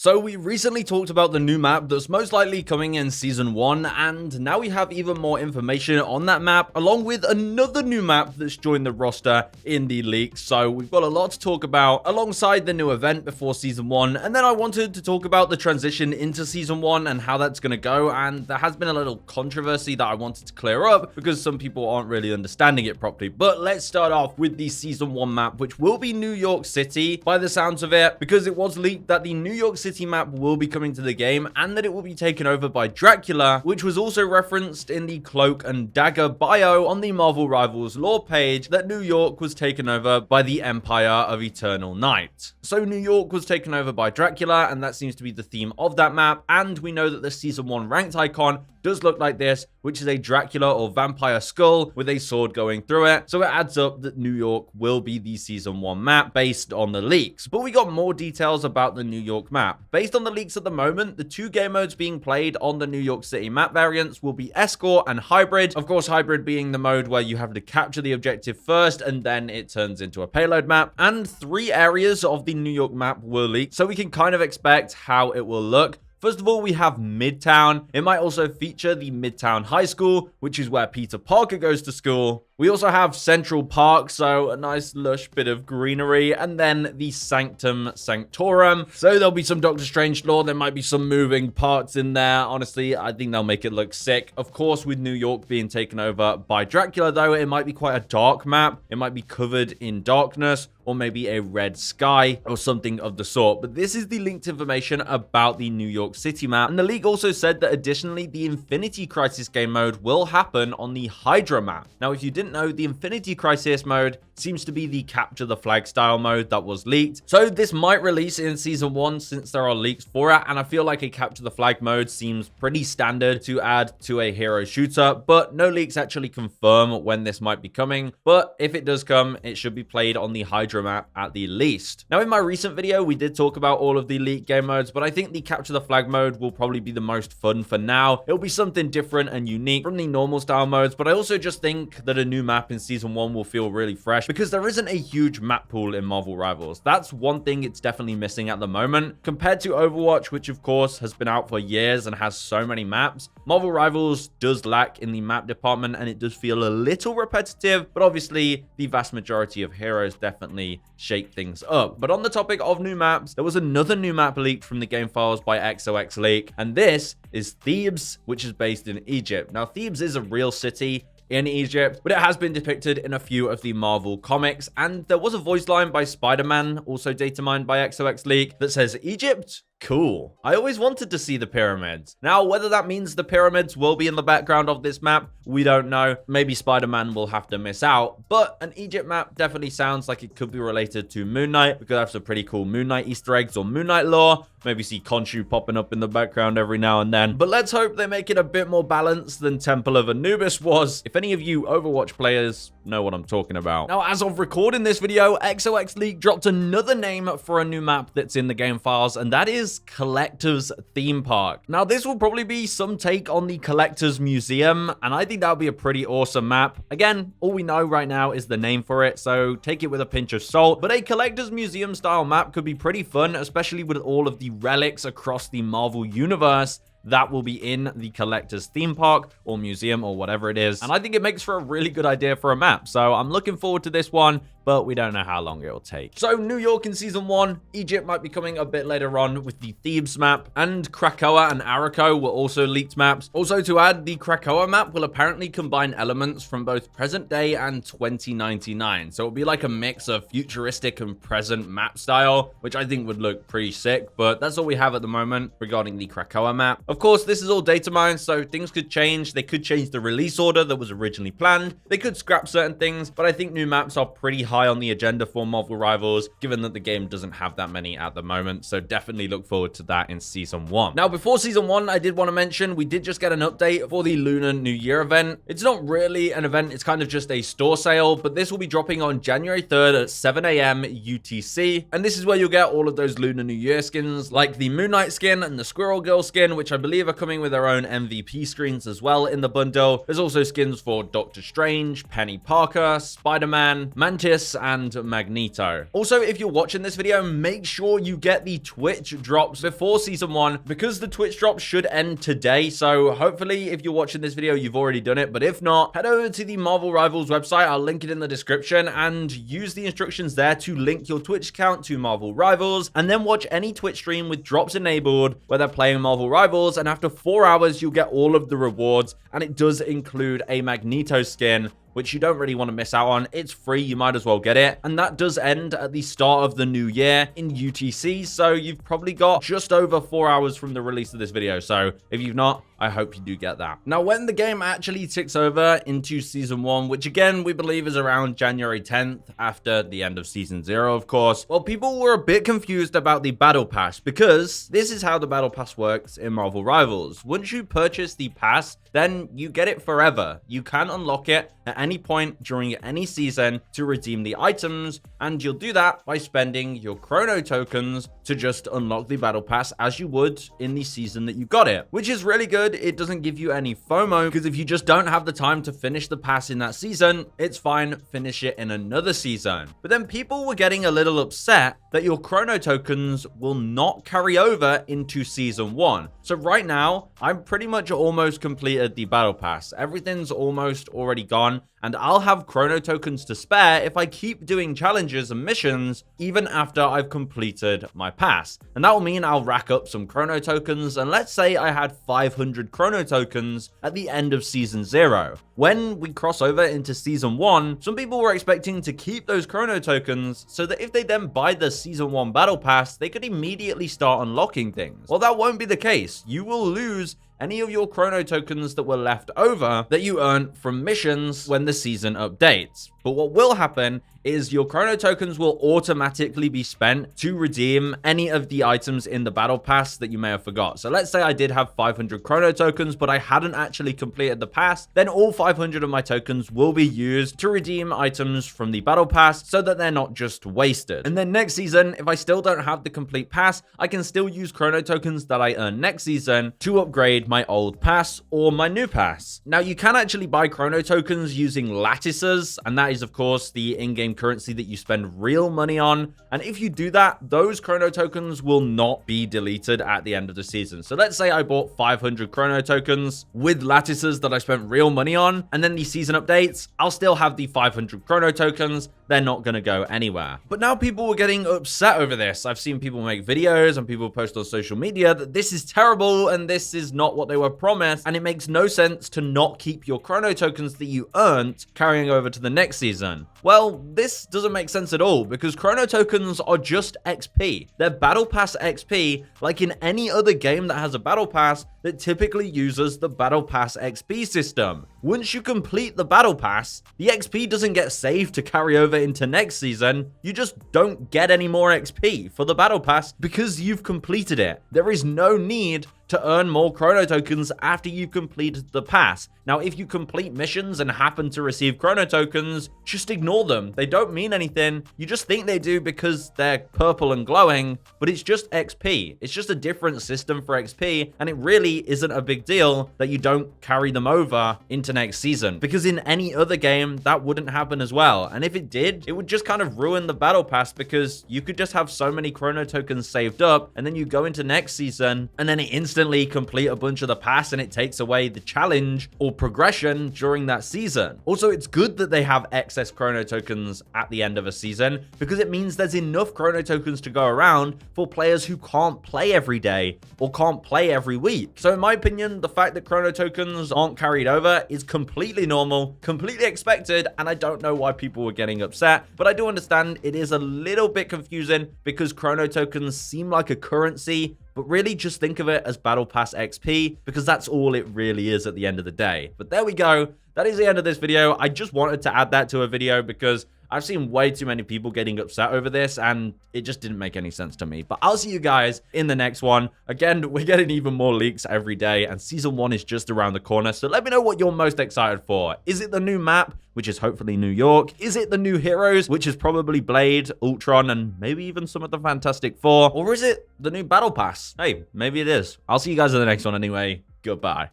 So we recently talked about the new map that's most likely coming in Season 1, and now we have even more information on that map, along with another new map that's joined the roster in the leak. So we've got a lot to talk about alongside the new event before Season 1, and then I wanted to talk about the transition into Season 1 and how that's going to go, and there has been a little controversy that I wanted to clear up because some people aren't really understanding it properly. But let's start off with the Season 1 map, which will be New York City by the sounds of it, because it was leaked that the New York City map will be coming to the game and that it will be taken over by Dracula, which was also referenced in the Cloak and Dagger bio on the Marvel Rivals lore page, that New York was taken over by the Empire of Eternal Night. So New York was taken over by Dracula, and that seems to be the theme of that map, and we know that the Season 1 ranked icon does look like this, which is a Dracula or vampire skull with a sword going through it. So it adds up that New York will be the Season 1 map based on the leaks. But we got more details about the New York map. Based on the leaks at the moment, the two game modes being played on the New York City map variants will be Escort and Hybrid. Of course, Hybrid being the mode where you have to capture the objective first and then it turns into a payload map. And 3 areas of the New York map were leaked, so we can kind of expect how it will look. First of all, we have Midtown. It might also feature the Midtown High School, which is where Peter Parker goes to school. We also have Central Park, so a nice lush bit of greenery, and then the Sanctum Sanctorum. So there'll be some Doctor Strange lore. There might be some moving parts in there. Honestly, I think they'll make it look sick. Of course, with New York being taken over by Dracula, though, it might be quite a dark map. It might be covered in darkness, or maybe a red sky or something of the sort. But this is the linked information about the New York City map. And the leak also said that additionally, the Infinity Crisis game mode will happen on the Hydra map. Now, if you didn't know, the Infinity Crisis mode seems to be the capture the flag style mode that was leaked. So this might release in Season 1 since there are leaks for it. And I feel like a capture the flag mode seems pretty standard to add to a hero shooter, but no leaks actually confirm when this might be coming. But if it does come, it should be played on the Hydra map at the least. Now, in my recent video, we did talk about all of the leaked game modes, but I think the capture the flag mode will probably be the most fun for now. It'll be something different and unique from the normal style modes, but I also just think that a new map in Season 1 will feel really fresh because there isn't a huge map pool in Marvel Rivals. That's one thing it's definitely missing at the moment. Compared to Overwatch, which of course has been out for years and has so many maps, Marvel Rivals does lack in the map department and it does feel a little repetitive, but obviously the vast majority of heroes definitely shake things up. But on the topic of new maps, there was another new map leaked from the game files by XOX Leak, and this is Thebes, which is based in Egypt. Now, Thebes is a real city in Egypt, but it has been depicted in a few of the Marvel comics, and there was a voice line by Spider-Man, also data mined by XOX Leak, that says, "Egypt? Cool. I always wanted to see the pyramids." Now, whether that means the pyramids will be in the background of this map, we don't know. Maybe Spider-Man will have to miss out, but an Egypt map definitely sounds like it could be related to Moon Knight. We could have some pretty cool Moon Knight Easter eggs or Moon Knight lore. Maybe see Khonshu popping up in the background every now and then. But let's hope they make it a bit more balanced than Temple of Anubis was. If any of you Overwatch players know what I'm talking about. Now, as of recording this video, XOX League dropped another name for a new map that's in the game files, and that is Collector's Theme Park. Now, this will probably be some take on the Collector's Museum, and I think that would be a pretty awesome map. Again, all we know right now is the name for it, so take it with a pinch of salt. But a Collector's Museum style map could be pretty fun, especially with all of the relics across the Marvel universe that will be in the Collector's Theme Park or Museum or whatever it is. And I think it makes for a really good idea for a map. So I'm looking forward to this one, but we don't know how long it will take. So New York in Season 1, Egypt might be coming a bit later on with the Thebes map, and Krakoa and Araco were also leaked maps. Also to add, the Krakoa map will apparently combine elements from both present day and 2099. So it'll be like a mix of futuristic and present map style, which I think would look pretty sick, but that's all we have at the moment regarding the Krakoa map. Of course, this is all data mined, so things could change. They could change the release order that was originally planned. They could scrap certain things, but I think new maps are pretty high on the agenda for Marvel Rivals, given that the game doesn't have that many at the moment. So definitely look forward to that in Season 1. Now, before Season 1, I did want to mention we did just get an update for the Lunar New Year event. It's not really an event, it's kind of just a store sale, but this will be dropping on January 3rd at 7 a.m. UTC. And this is where you'll get all of those Lunar New Year skins, like the Moon Knight skin and the Squirrel Girl skin, which I believe are coming with their own MVP screens as well in the bundle. There's also skins for Doctor Strange, Penny Parker, Spider-Man, Mantis, Beerus and Magneto. Also, if you're watching this video, make sure you get the Twitch drops before Season 1 because the Twitch drops should end today. So hopefully, if you're watching this video, you've already done it. But if not, head over to the Marvel Rivals website. I'll link it in the description and use the instructions there to link your Twitch account to Marvel Rivals and then watch any Twitch stream with drops enabled where they're playing Marvel Rivals. And after 4 hours, you'll get all of the rewards. And it does include a Magneto skin, which you don't really want to miss out on. It's free, you might as well get it. And that does end at the start of the new year in UTC, so you've probably got just over 4 hours from the release of this video. So if you've not, I hope you do get that. Now, when the game actually ticks over into Season 1, which again, we believe is around January 10th, after the end of Season 0, of course, well, people were a bit confused about the Battle Pass because this is how the Battle Pass works in Marvel Rivals. Once you purchase the pass, then you get it forever. You can unlock it at any point during any season to redeem the items, and you'll do that by spending your Chrono tokens to just unlock the Battle Pass as you would in the season that you got it, which is really good. It doesn't give you any FOMO because if you just don't have the time to finish the pass in that season, it's fine, finish it in another season. But then people were getting a little upset that your Chrono tokens will not carry over into Season 1. So right now, I'm pretty much almost completed the Battle Pass. Everything's almost already gone, and I'll have Chrono tokens to spare if I keep doing challenges and missions even after I've completed my pass. And that will mean I'll rack up some Chrono tokens, and let's say I had 500 Chrono tokens at the end of Season 0. When we cross over into Season 1, some people were expecting to keep those Chrono tokens so that if they then buy the Season 1 Battle Pass, they could immediately start unlocking things. Well, that won't be the case. You will lose any of your Chrono tokens that were left over that you earned from missions when the season updates. But what will happen is your Chrono tokens will automatically be spent to redeem any of the items in the Battle Pass that you may have forgot. So let's say I did have 500 Chrono tokens, but I hadn't actually completed the pass, then all 500 of my tokens will be used to redeem items from the Battle Pass so that they're not just wasted. And then next season, if I still don't have the complete pass, I can still use Chrono tokens that I earn next season to upgrade my old pass or my new pass. Now, you can actually buy Chrono tokens using lattices, and that is, of course, the in-game currency that you spend real money on. And if you do that, those Chrono tokens will not be deleted at the end of the season. So let's say I bought 500 Chrono tokens with lattices that I spent real money on, and then the season updates, I'll still have the 500 Chrono tokens. They're not going to go anywhere. But now people were getting upset over this. I've seen people make videos and people post on social media that this is terrible and this is not what they were promised, and it makes no sense to not keep your Chrono tokens that you earned carrying over to the next season. Well, this doesn't make sense at all because Chrono tokens are just XP. They're Battle Pass XP, like in any other game that has a Battle Pass that typically uses the Battle Pass XP system. Once you complete the Battle Pass, the XP doesn't get saved to carry over into next season. You just don't get any more XP for the Battle Pass because you've completed it. There is no need to earn more Chrono tokens after you've completed the pass. Now, if you complete missions and happen to receive Chrono tokens, just ignore them. They don't mean anything. You just think they do because they're purple and glowing, but it's just XP. It's just a different system for XP, and it really isn't a big deal that you don't carry them over into next season, because in any other game, that wouldn't happen as well. And if it did, it would just kind of ruin the Battle Pass because you could just have so many Chrono tokens saved up, and then you go into next season, and then it instantly complete a bunch of the pass, and it takes away the challenge or progression during that season. Also, it's good that they have excess Chrono tokens at the end of a season because it means there's enough Chrono tokens to go around for players who can't play every day or can't play every week. So in my opinion, the fact that Chrono tokens aren't carried over is completely normal, completely expected, and I don't know why people were getting upset, but I do understand it is a little bit confusing because Chrono tokens seem like a currency, but really just think of it as Battle Pass XP because that's all it really is at the end of the day. But there we go. That is the end of this video. I just wanted to add that to a video because I've seen way too many people getting upset over this, and it just didn't make any sense to me. But I'll see you guys in the next one. Again, we're getting even more leaks every day, and Season 1 is just around the corner. So let me know what you're most excited for. Is it the new map, which is hopefully New York? Is it the new heroes, which is probably Blade, Ultron, and maybe even some of the Fantastic Four? Or is it the new Battle Pass? Hey, maybe it is. I'll see you guys in the next one anyway. Goodbye.